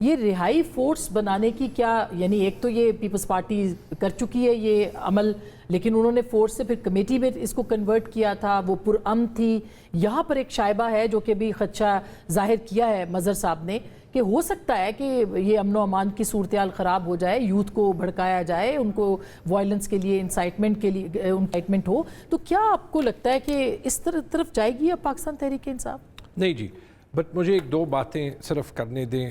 یہ رہائی فورس بنانے کی کیا، یعنی ایک تو یہ پیپلز پارٹی کر چکی ہے یہ عمل، لیکن انہوں نے فورس سے پھر کمیٹی میں اس کو کنورٹ کیا تھا، وہ پرامن تھی. یہاں پر ایک شائبہ ہے جو کہ بھی خدشہ ظاہر کیا ہے مظہر صاحب نے کہ ہو سکتا ہے کہ یہ امن و امان کی صورتحال خراب ہو جائے، یوتھ کو بھڑکایا جائے، ان کو وائلنس کے لیے انسائٹمنٹ کے لیے انسائٹمنٹ ہو. تو کیا آپ کو لگتا ہے کہ اس طرف جائے گی اب پاکستان تحریک انصاف؟ نہیں جی، بٹ مجھے ایک دو باتیں صرف کرنے دیں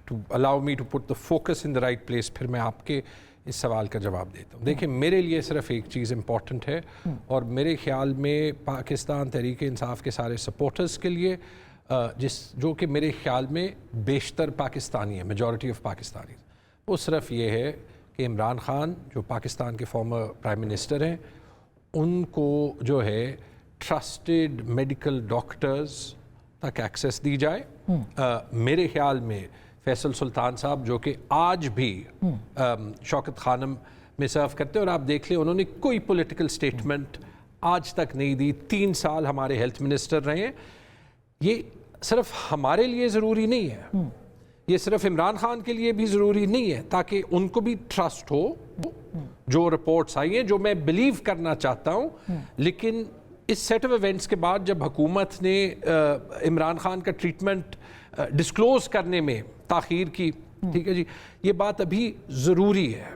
to allow me to put the focus in the right place, پھر میں آپ کے اس سوال کا جواب دیتا ہوں. دیکھیں، میرے لیے صرف ایک چیز امپورٹنٹ ہے، اور میرے خیال میں پاکستان تحریک انصاف کے سارے سپورٹرز کے لیے، جو کہ میرے خیال میں بیشتر پاکستانی ہیں، میجورٹی آف پاکستانی، وہ صرف یہ ہے کہ عمران خان جو پاکستان کے فارمر پرائم منسٹر ہیں، ان کو جو ہے ٹرسٹڈ میڈیکل ڈاکٹرز تک ایکسیس دی جائے. میرے خیال میں فیصل سلطان صاحب جو کہ آج بھی شوکت خانم میں سرو کرتے ہیں، اور آپ دیکھ لیں انہوں نے کوئی پولیٹیکل سٹیٹمنٹ آج تک نہیں دی، 3 سال ہمارے ہیلتھ منسٹر رہے ہیں. یہ صرف ہمارے لیے ضروری نہیں ہے، یہ صرف عمران خان کے لیے بھی ضروری نہیں ہے، تاکہ ان کو بھی ٹرسٹ ہو. جو رپورٹس آئی ہیں، جو میں بلیو کرنا چاہتا ہوں، لیکن اس سیٹ آف ایونٹس کے بعد جب حکومت نے عمران خان کا ٹریٹمنٹ ڈسکلوز کرنے میں تاخیر کی، ٹھیک ہے جی، یہ بات ابھی ضروری ہے،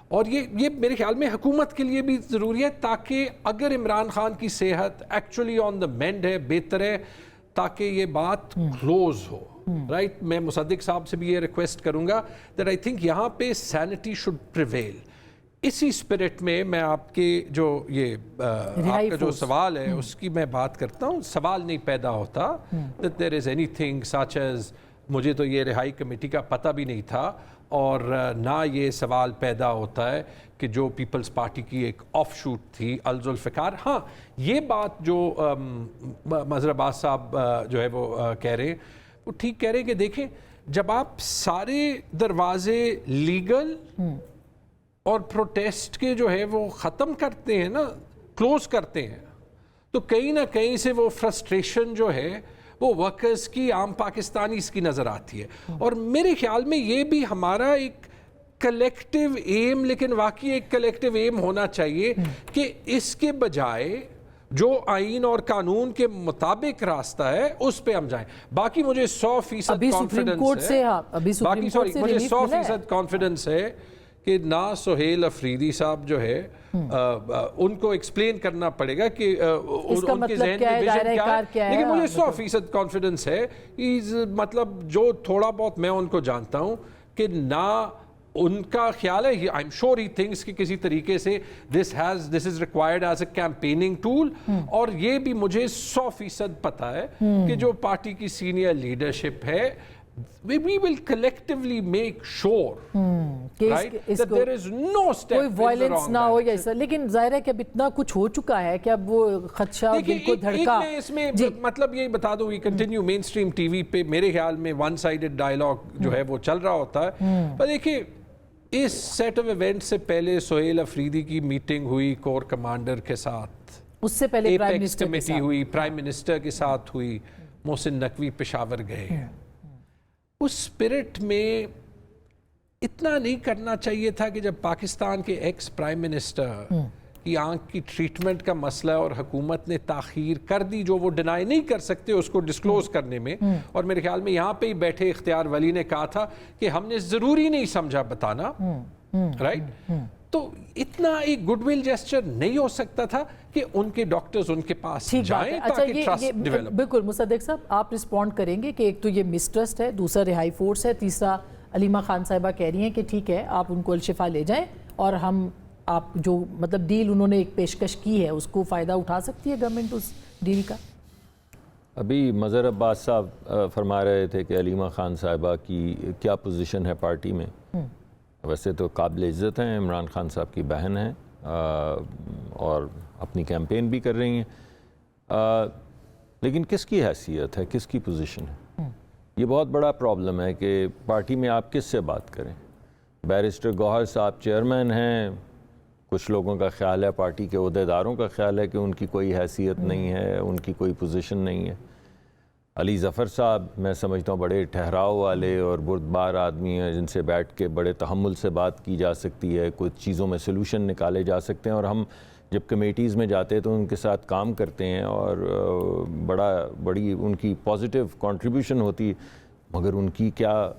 اور یہ میرے خیال میں حکومت کے لیے بھی ضروری ہے، تاکہ اگر عمران خان کی صحت ایکچولی آن دا مینڈ ہے، بہتر ہے، تاکہ یہ بات کلوز ہو. رائٹ، میں مصدق صاحب سے بھی یہ ریکویسٹ کروں گا دیٹ آئی تھنک یہاں پہ سینٹی شوڈ پریویل. اسی اسپرٹ میں میں آپ کے جو یہ آپ کا جو سوال ہے اس کی میں بات کرتا ہوں. سوال نہیں پیدا ہوتا that there is anything such as، مجھے تو یہ رہائی کمیٹی کا پتہ بھی نہیں تھا، اور نہ یہ سوال پیدا ہوتا ہے کہ جو پیپلز پارٹی کی ایک آف شوٹ تھی الذوالفقار. ہاں، یہ بات جو مظہر عباس صاحب جو ہے وہ کہہ رہے ہیں، وہ ٹھیک کہہ رہے ہیں کہ دیکھیں، جب آپ سارے دروازے لیگل اور پروٹیسٹ کے جو ہے وہ ختم کرتے ہیں نا، کلوز کرتے ہیں، تو کہیں نہ کہیں سے وہ فرسٹریشن جو ہے وہ ورکرز کی، عام پاکستانیز کی نظر آتی ہے. اور میرے خیال میں یہ بھی ہمارا ایک کلیکٹیو ایم، لیکن واقعی ایک کلیکٹیو ایم ہونا چاہیے کہ اس کے بجائے جو آئین اور قانون کے مطابق راستہ ہے اس پہ ہم جائیں. باقی مجھے 100% کانفیڈنس ہے کہ نہ سہیل افریدی صاحب جو ہے ان کو ایکسپلین کرنا پڑے گا کہ ان کے ذہن میں ویژن کیا ہے، لیکن مجھے 100% کانفیڈنس ہے، مطلب جو تھوڑا بہت میں ان کو جانتا ہوں، کہ نہ ان کا خیال ہے، آئی ایم شیور ہی تھنکس کہ کسی طریقے سے this is required as a campaigning tool. اور یہ بھی مجھے 100% پتا ہے کہ جو پارٹی کی سینئر لیڈرشپ ہے، we will collectively make sure right that there is no step کوئی وائلنس نہ ہو. یا لیکن ظاہر ہے کہ اب اتنا کچھ ہو چکا ہے کہ اب وہ خدشہ دل کو دھڑکا. میں اس میں مطلب یہ بتا دوں، we continue mainstream T V پہ میرے خیال میں ون سائیڈڈ ڈائلاگ جو ہے وہ چل رہا ہوتا ہے. پر دیکھیں، اس سیٹ آف ایونٹ سے پہلے سہیل افریدی کی میٹنگ ہوئی کور کمانڈر کے ساتھ، اس سے پہلے پرائم ایپیکس کمیٹی ہوئی، پرائم منسٹر کے ساتھ ہوئی، محسن نقوی پشاور گئے. اس اسپرٹ میں اتنا نہیں کرنا چاہیے تھا کہ جب پاکستان کے ایکس پرائم منسٹر کی آنکھ کی ٹریٹمنٹ کا مسئلہ اور حکومت نے تاخیر کر دی، جو وہ ڈینائی نہیں کر سکتے اس کو ڈسکلوز کرنے میں. اور میرے خیال میں یہاں پہ ہی بیٹھے اختیار ولی نے کہا تھا کہ ہم نے ضروری نہیں سمجھا بتانا، رائٹ. تو اتنا ایک گڈ ول جیسچر نہیں ہو سکتا تھا کہ ان کے ڈاکٹرز ان کے پاس جائیں تاکہ ٹرسٹ ڈیولپ. بالکل مصدق صاحب، آپ رسپونڈ کریں گے کہ ایک تو یہ مسٹرسٹ ہے، دوسرا رہائی فورس ہے، تیسرا علیمہ خان صاحبہ کہہ رہی ہیں کہ ٹھیک ہے آپ ان کو الشفا لے جائیں، اور ہم آپ جو مطلب ڈیل انہوں نے ایک پیشکش کی ہے اس کو فائدہ اٹھا سکتی ہے گورنمنٹ اس ڈیل کا. ابھی مظہر عباس صاحب فرما رہے تھے کہ علیمہ خان صاحبہ کی کیا پوزیشن ہے پارٹی میں. ویسے تو قابل عزت ہیں، عمران خان صاحب کی بہن ہیں، اور اپنی کیمپین بھی کر رہی ہیں، لیکن کس کی حیثیت ہے، کس کی پوزیشن ہے؟ یہ بہت بڑا پرابلم ہے کہ پارٹی میں آپ کس سے بات کریں. بیرسٹر گوہر صاحب چیئرمین ہیں، کچھ لوگوں کا خیال ہے، پارٹی کے عہدیداروں کا خیال ہے کہ ان کی کوئی حیثیت نہیں ہے، ان کی کوئی پوزیشن نہیں ہے. علی ظفر صاحب میں سمجھتا ہوں بڑے ٹھہراؤ والے اور بردبار آدمی ہیں جن سے بیٹھ کے بڑے تحمل سے بات کی جا سکتی ہے, کچھ چیزوں میں سلوشن نکالے جا سکتے ہیں, اور ہم جب کمیٹیز میں جاتے ہیں تو ان کے ساتھ کام کرتے ہیں اور بڑی ان کی پازیٹیو کنٹریبیوشن ہوتی ہے. مگر ان کی کیا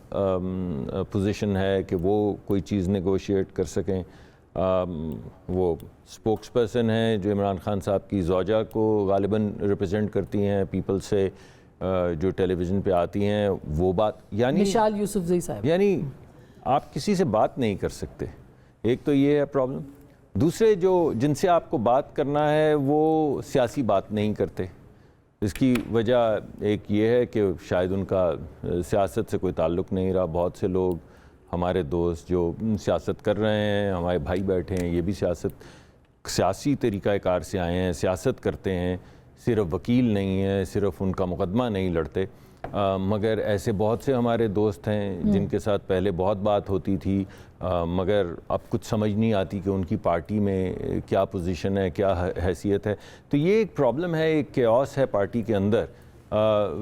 پوزیشن ہے کہ وہ کوئی چیز نیگوشیٹ کر سکیں؟ وہ اسپوکس پرسن ہیں جو عمران خان صاحب کی زوجہ کو غالباً ریپرزینٹ کرتی ہیں پیپل سے, جو ٹیلی ویژن پہ آتی ہیں, وہ بات یعنی مشال یوسفزئی صاحب, یعنی آپ کسی سے بات نہیں کر سکتے. ایک تو یہ ہے پرابلم. دوسرے جن سے آپ کو بات کرنا ہے وہ سیاسی بات نہیں کرتے. اس کی وجہ ایک یہ ہے کہ شاید ان کا سیاست سے کوئی تعلق نہیں رہا. بہت سے لوگ ہمارے دوست جو سیاست کر رہے ہیں, ہمارے بھائی بیٹھے ہیں, یہ بھی سیاسی طریقہ کار سے آئے ہیں, سیاست کرتے ہیں, صرف وکیل نہیں ہیں, صرف ان کا مقدمہ نہیں لڑتے. مگر ایسے بہت سے ہمارے دوست ہیں جن کے ساتھ پہلے بہت بات ہوتی تھی, مگر اب کچھ سمجھ نہیں آتی کہ ان کی پارٹی میں کیا پوزیشن ہے, کیا حیثیت ہے. تو یہ ایک پرابلم ہے, ایک کیوس ہے پارٹی کے اندر,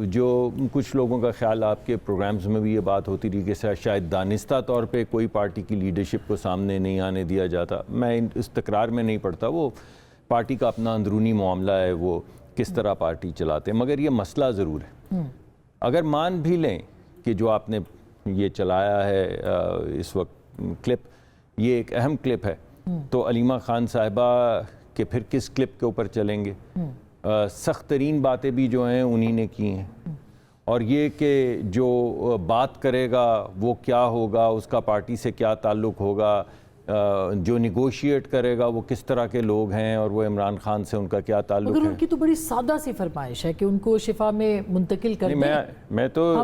جو کچھ لوگوں کا خیال, آپ کے پروگرامز میں بھی یہ بات ہوتی رہی کہ شاید دانستہ طور پہ کوئی پارٹی کی لیڈرشپ کو سامنے نہیں آنے دیا جاتا. میں اس تکرار میں نہیں پڑتا, وہ پارٹی کا اپنا اندرونی معاملہ ہے, وہ کس طرح پارٹی چلاتے ہیں. مگر یہ مسئلہ ضرور ہے. اگر مان بھی لیں کہ جو آپ نے یہ چلایا ہے اس وقت کلپ, یہ ایک اہم کلپ ہے, تو علیمہ خان صاحبہ کے پھر کس کلپ کے اوپر چلیں گے؟ سخت ترین باتیں بھی جو ہیں انہی نے کی ہیں, اور یہ کہ جو بات کرے گا وہ کیا ہوگا, اس کا پارٹی سے کیا تعلق ہوگا, جو نیگوشیٹ کرے گا وہ کس طرح کے لوگ ہیں, اور وہ عمران خان سے ان کا کیا تعلق ہے. مگر ان کی تو بڑی سادہ سی فرمائش ہے کہ ان کو شفا میں منتقل کر دیں. میں تو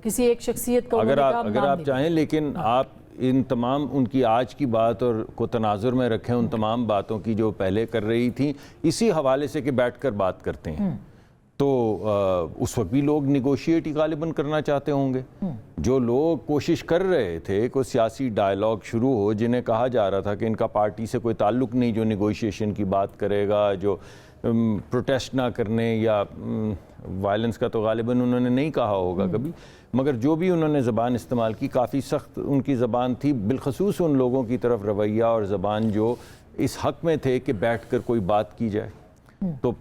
کسی ایک شخصیت کا اگر آپ چاہیں, لیکن آپ ان تمام ان کی آج کی بات اور کو تناظر میں رکھیں ان تمام باتوں کی جو پہلے کر رہی تھیں, اسی حوالے سے کہ بیٹھ کر بات کرتے ہیں, تو اس وقت بھی لوگ نیگوشیٹ ہی غالباً کرنا چاہتے ہوں گے. جو لوگ کوشش کر رہے تھے کوئی سیاسی ڈائلاگ شروع ہو, جنہیں کہا جا رہا تھا کہ ان کا پارٹی سے کوئی تعلق نہیں, جو نیگوشیشن کی بات کرے گا, جو پروٹیسٹ نہ کرنے یا وائلنس کا تو غالباً انہوں نے نہیں کہا ہوگا کبھی, مگر جو بھی انہوں نے زبان استعمال کی کافی سخت ان کی زبان تھی, بالخصوص ان لوگوں کی طرف رویہ اور زبان جو اس حق میں تھے کہ بیٹھ کر کوئی بات کی جائے. تو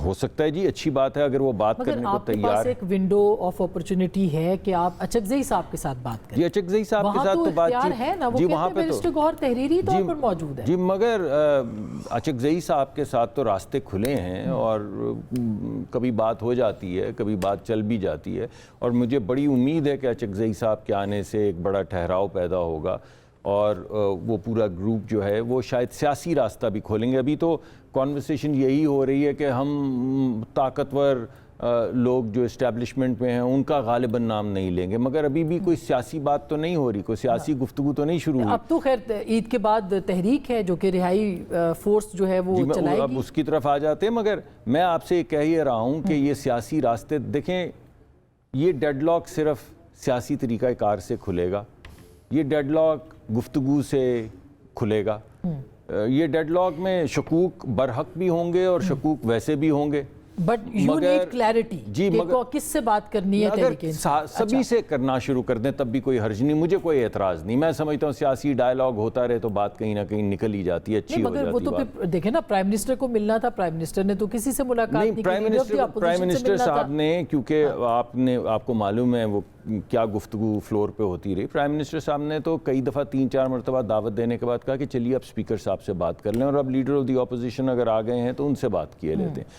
ہو سکتا ہے جی اچھی بات ہے اگر وہ بات کرنے کو تیار ہے. مگر آپ کے پاس ایک ونڈو آف اپرچونٹی ہے کہ آپ اچکزئی صاحب کے ساتھ بات کریں. جی اچکزئی صاحب کے ساتھ تو بات ہے نا, وہ کہتے ہیں بیرسٹر گوہر تحریری طور پر موجود ہے. جی مگر اچکزئی صاحب کے ساتھ تو راستے کھلے ہیں, اور کبھی بات ہو جاتی ہے, کبھی بات چل بھی جاتی ہے, اور مجھے بڑی امید ہے کہ اچکزئی صاحب کے آنے سے ایک بڑا ٹھہراؤ پیدا ہوگا, اور وہ پورا گروپ جو ہے وہ شاید سیاسی راستہ بھی کھولیں گے. ابھی تو کانورسیشن یہی ہو رہی ہے کہ ہم طاقتور لوگ جو اسٹیبلشمنٹ میں ہیں ان کا غالباً نام نہیں لیں گے, مگر ابھی بھی کوئی سیاسی بات تو نہیں ہو رہی, کوئی سیاسی گفتگو تو نہیں شروع ہوئی. اب تو خیر عید کے بعد تحریک ہے جو کہ رہائی فورس جو ہے وہ چلائے گی, اب اس کی طرف آ جاتے ہیں. مگر میں آپ سے یہ کہہ ہی رہا ہوں کہ یہ سیاسی راستے دیکھیں, یہ ڈیڈ لاک صرف سیاسی طریقہ کار سے کھلے گا, یہ ڈیڈ لاک گفتگو سے کھلے گا. یہ ڈیڈ لاک میں شکوک برحق بھی ہوں گے اور شکوک ویسے بھی ہوں گے, بٹ یو نیڈ کلیئرٹی کہ کس سے بات کرنی ہے. اگر سبھی سے کرنا شروع کر دیں تب بھی کوئی حرج نہیں, مجھے کوئی اعتراض نہیں. میں سمجھتا ہوں سیاسی ڈائلاگ ہوتا رہے تو بات کہیں نہ کہیں نکل ہی جاتی ہے, اچھی ہو جاتی ہے. مگر وہ تو پھر دیکھیں نا, پرائم منسٹر کو ملنا تھا, پرائم منسٹر نے تو کسی سے ملاقات نہیں کی. پرائم منسٹر صاحب نے, کیونکہ آپ کو معلوم ہے وہ کیا گفتگو فلور پہ ہوتی رہی, پرائم منسٹر صاحب نے تو کئی دفعہ 3-4 مرتبہ دعوت دینے کے بعد کہا کہ چلیے اب اسپیکر صاحب سے بات کر لیں, اور اب لیڈر آف دی اپوزیشن اگر آ گئے ہیں تو ان سے بات کیے لیتے ہیں.